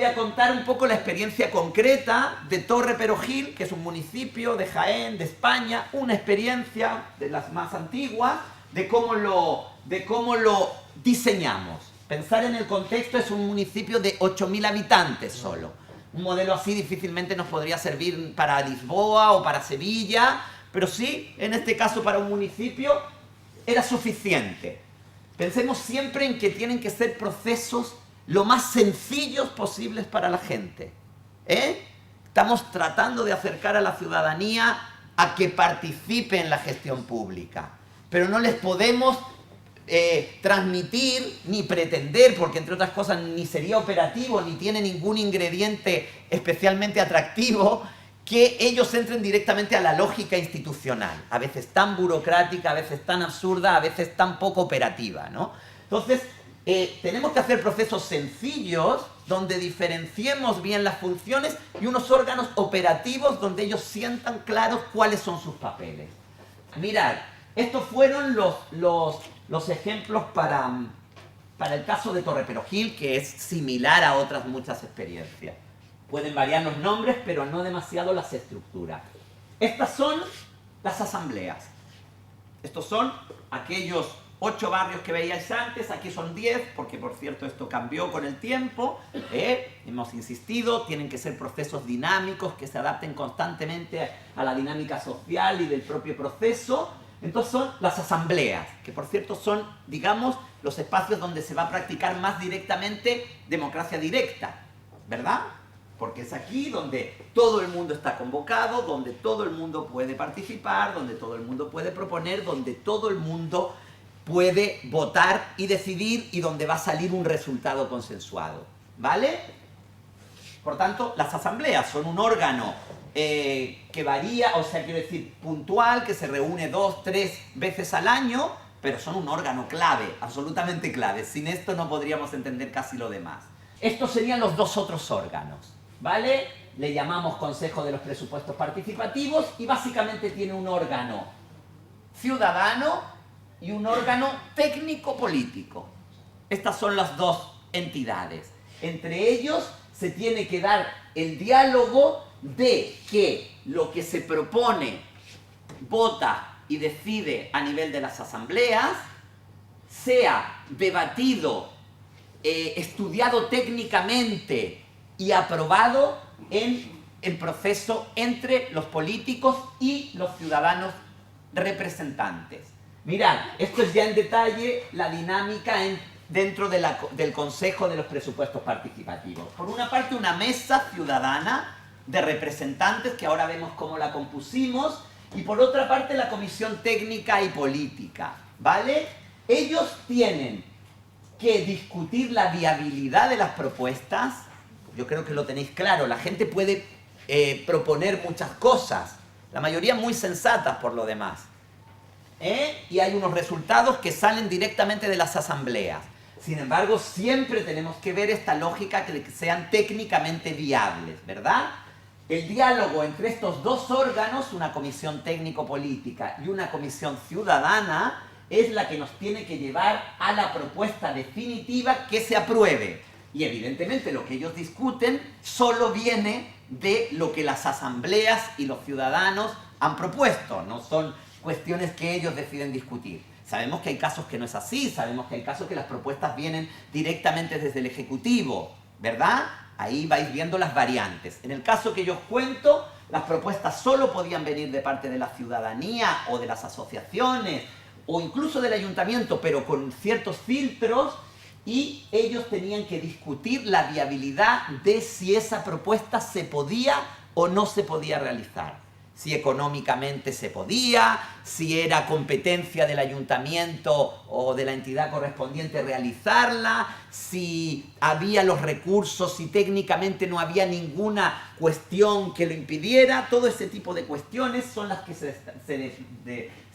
voy a contar un poco la experiencia concreta de Torre Perojil, que es un municipio de Jaén, de España, una experiencia de las más antiguas, de cómo lo diseñamos. Pensar en el contexto, es un municipio de 8.000 habitantes solo. Un modelo así difícilmente nos podría servir para Lisboa o para Sevilla, pero sí, en este caso para un municipio era suficiente. Pensemos siempre en que tienen que ser procesos lo más sencillos posibles para la gente. Estamos tratando de acercar a la ciudadanía a que participe en la gestión pública, pero no les podemos transmitir ni pretender, porque entre otras cosas ni sería operativo ni tiene ningún ingrediente especialmente atractivo, que ellos entren directamente a la lógica institucional, a veces tan burocrática, a veces tan absurda, a veces tan poco operativa, ¿no? Entonces, tenemos que hacer procesos sencillos donde diferenciemos bien las funciones y unos órganos operativos donde ellos sientan claros cuáles son sus papeles. Mirad, estos fueron los ejemplos para el caso de Torre Perojil, que es similar a otras muchas experiencias. Pueden variar los nombres, pero no demasiado las estructuras. Estas son las asambleas. Estos son aquellos 8 barrios que veíais antes, aquí son 10, porque por cierto esto cambió con el tiempo. Hemos insistido, tienen que ser procesos dinámicos que se adapten constantemente a la dinámica social y del propio proceso. Entonces son las asambleas, que por cierto son, digamos, los espacios donde se va a practicar más directamente democracia directa, ¿verdad? Porque es aquí donde todo el mundo está convocado, donde todo el mundo puede participar, donde todo el mundo puede proponer, donde todo el mundo puede votar y decidir y donde va a salir un resultado consensuado, ¿vale? Por tanto, las asambleas son un órgano que varía, o sea, quiero decir, puntual, que se reúne 2, 3 veces al año, pero son un órgano clave, absolutamente clave. Sin esto no podríamos entender casi lo demás. Estos serían los 2 otros órganos, ¿vale? Le llamamos Consejo de los Presupuestos Participativos y básicamente tiene un órgano ciudadano y un órgano técnico-político. Estas son las 2 entidades. Entre ellos se tiene que dar el diálogo de que lo que se propone, vota y decide a nivel de las asambleas sea debatido, estudiado técnicamente y aprobado en el proceso entre los políticos y los ciudadanos representantes. Mirad, esto es ya en detalle la dinámica dentro del Consejo de los Presupuestos Participativos. Por una parte, una mesa ciudadana de representantes, que ahora vemos cómo la compusimos, y por otra parte la Comisión Técnica y Política, ¿vale? Ellos tienen que discutir la viabilidad de las propuestas. Yo creo que lo tenéis claro, la gente puede proponer muchas cosas, la mayoría muy sensatas por lo demás. Y hay unos resultados que salen directamente de las asambleas. Sin embargo, siempre tenemos que ver esta lógica de que sean técnicamente viables, ¿verdad? El diálogo entre estos 2 órganos, una comisión técnico-política y una comisión ciudadana, es la que nos tiene que llevar a la propuesta definitiva que se apruebe. Y evidentemente lo que ellos discuten solo viene de lo que las asambleas y los ciudadanos han propuesto, no son cuestiones que ellos deciden discutir. Sabemos que hay casos que no es así, sabemos que hay casos que las propuestas vienen directamente desde el Ejecutivo, ¿verdad? Ahí vais viendo las variantes. En el caso que yo os cuento, las propuestas solo podían venir de parte de la ciudadanía o de las asociaciones o incluso del ayuntamiento, pero con ciertos filtros, y ellos tenían que discutir la viabilidad de si esa propuesta se podía o no se podía realizar. Si económicamente se podía, si era competencia del ayuntamiento o de la entidad correspondiente realizarla, si había los recursos, si técnicamente no había ninguna cuestión que lo impidiera. Todo ese tipo de cuestiones son las que se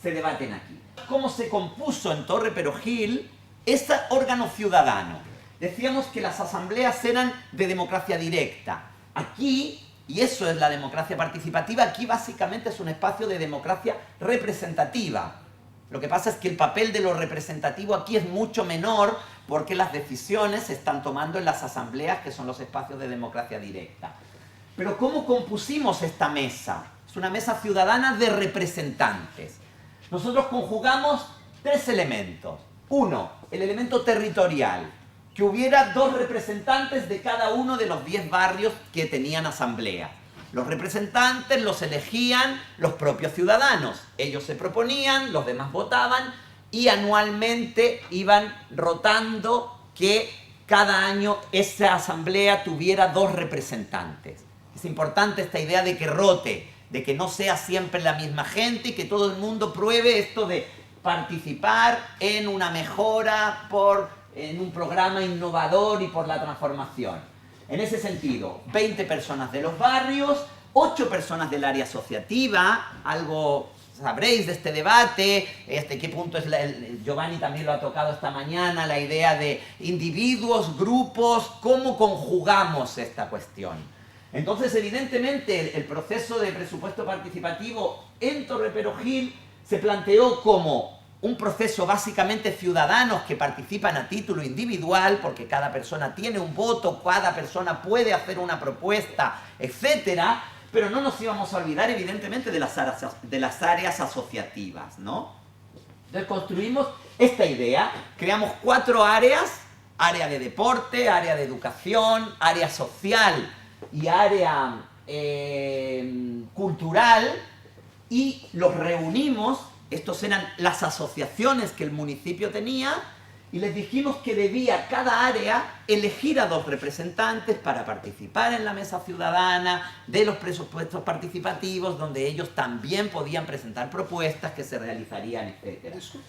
debaten aquí. ¿Cómo se compuso en Torre Perojil ese órgano ciudadano? Decíamos que las asambleas eran de democracia directa. Aquí, y eso es la democracia participativa, aquí básicamente es un espacio de democracia representativa. Lo que pasa es que el papel de lo representativo aquí es mucho menor porque las decisiones se están tomando en las asambleas, que son los espacios de democracia directa. Pero ¿cómo compusimos esta mesa? Es una mesa ciudadana de representantes. Nosotros conjugamos 3 elementos. Uno, el elemento territorial, que hubiera 2 representantes de cada uno de los 10 barrios que tenían asamblea. Los representantes los elegían los propios ciudadanos. Ellos se proponían, los demás votaban y anualmente iban rotando que cada año esa asamblea tuviera 2 representantes. Es importante esta idea de que rote, de que no sea siempre la misma gente y que todo el mundo pruebe esto de participar en una mejora en un programa innovador y por la transformación. En ese sentido, 20 personas de los barrios, 8 personas del área asociativa, algo sabréis de este debate, qué punto es Giovanni también lo ha tocado esta mañana, la idea de individuos, grupos, cómo conjugamos esta cuestión. Entonces, evidentemente, el proceso de presupuesto participativo en Torre Perojil se planteó como un proceso básicamente ciudadanos que participan a título individual, porque cada persona tiene un voto, cada persona puede hacer una propuesta, etcétera, pero no nos íbamos a olvidar, evidentemente, de las áreas asociativas, ¿no? Entonces construimos esta idea, creamos 4 áreas, área de deporte, área de educación, área social y área cultural, y los reunimos. Estos eran las asociaciones que el municipio tenía y les dijimos que debía cada área elegir a 2 representantes para participar en la mesa ciudadana de los presupuestos participativos, donde ellos también podían presentar propuestas que se realizarían, etc. Disculpe.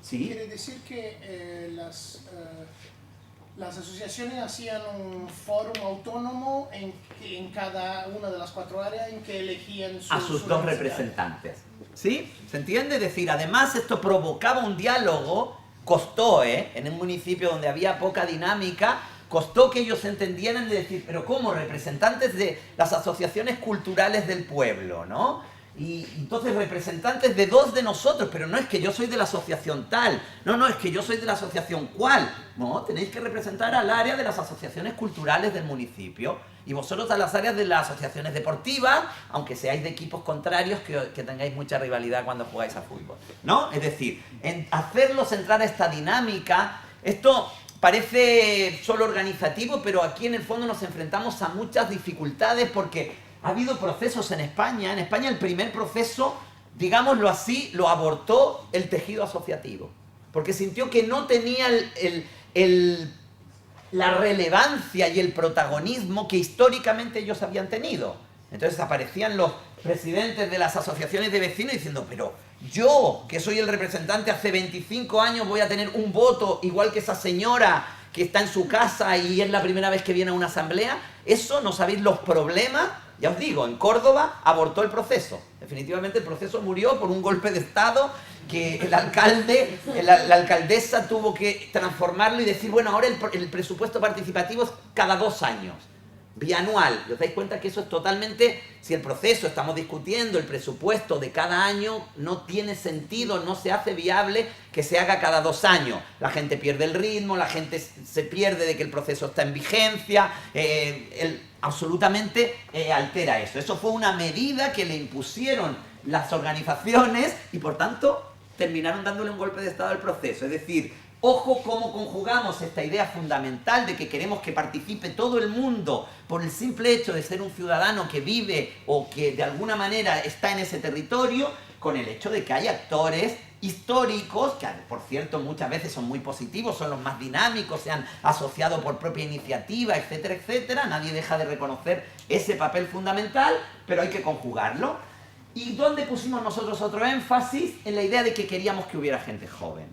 ¿Sí? Quiere decir que las asociaciones hacían un foro autónomo en cada una de las 4 áreas en que elegían a sus 2 representantes. ¿Sí? ¿Se entiende? Es decir, además esto provocaba un diálogo, costó, en un municipio donde había poca dinámica, costó que ellos entendieran de decir, pero ¿cómo? Representantes de las asociaciones culturales del pueblo, ¿no? Y entonces representantes de 2 de nosotros, pero no es que yo soy de la asociación tal, no, es que yo soy de la asociación cual, no, tenéis que representar al área de las asociaciones culturales del municipio y vosotros a las áreas de las asociaciones deportivas, aunque seáis de equipos contrarios que tengáis mucha rivalidad cuando jugáis a fútbol, ¿no? Es decir, en hacerlos entrar a esta dinámica, esto parece solo organizativo, pero aquí en el fondo nos enfrentamos a muchas dificultades porque ha habido procesos en España. En España el primer proceso, digámoslo así, lo abortó el tejido asociativo. Porque sintió que no tenía la relevancia y el protagonismo que históricamente ellos habían tenido. Entonces aparecían los presidentes de las asociaciones de vecinos diciendo, pero yo, que soy el representante hace 25 años, voy a tener un voto igual que esa señora que está en su casa y es la primera vez que viene a una asamblea. Eso, no sabéis los problemas. Ya os digo, en Córdoba abortó el proceso. Definitivamente el proceso murió por un golpe de Estado que el alcalde, la alcaldesa tuvo que transformarlo y decir, bueno, ahora el presupuesto participativo es cada 2 años, bianual. ¿Os dais cuenta que eso es totalmente, si el proceso, estamos discutiendo el presupuesto de cada año, no tiene sentido, no se hace viable que se haga cada 2 años? La gente pierde el ritmo, la gente se pierde de que el proceso está en vigencia, absolutamente altera eso. Eso fue una medida que le impusieron las organizaciones y por tanto terminaron dándole un golpe de Estado al proceso. Es decir, ojo cómo conjugamos esta idea fundamental de que queremos que participe todo el mundo por el simple hecho de ser un ciudadano que vive o que de alguna manera está en ese territorio, con el hecho de que hay actores históricos, que por cierto muchas veces son muy positivos, son los más dinámicos, se han asociado por propia iniciativa, etcétera, etcétera. Nadie deja de reconocer ese papel fundamental, pero hay que conjugarlo. ¿Y dónde pusimos nosotros otro énfasis? En la idea de que queríamos que hubiera gente joven.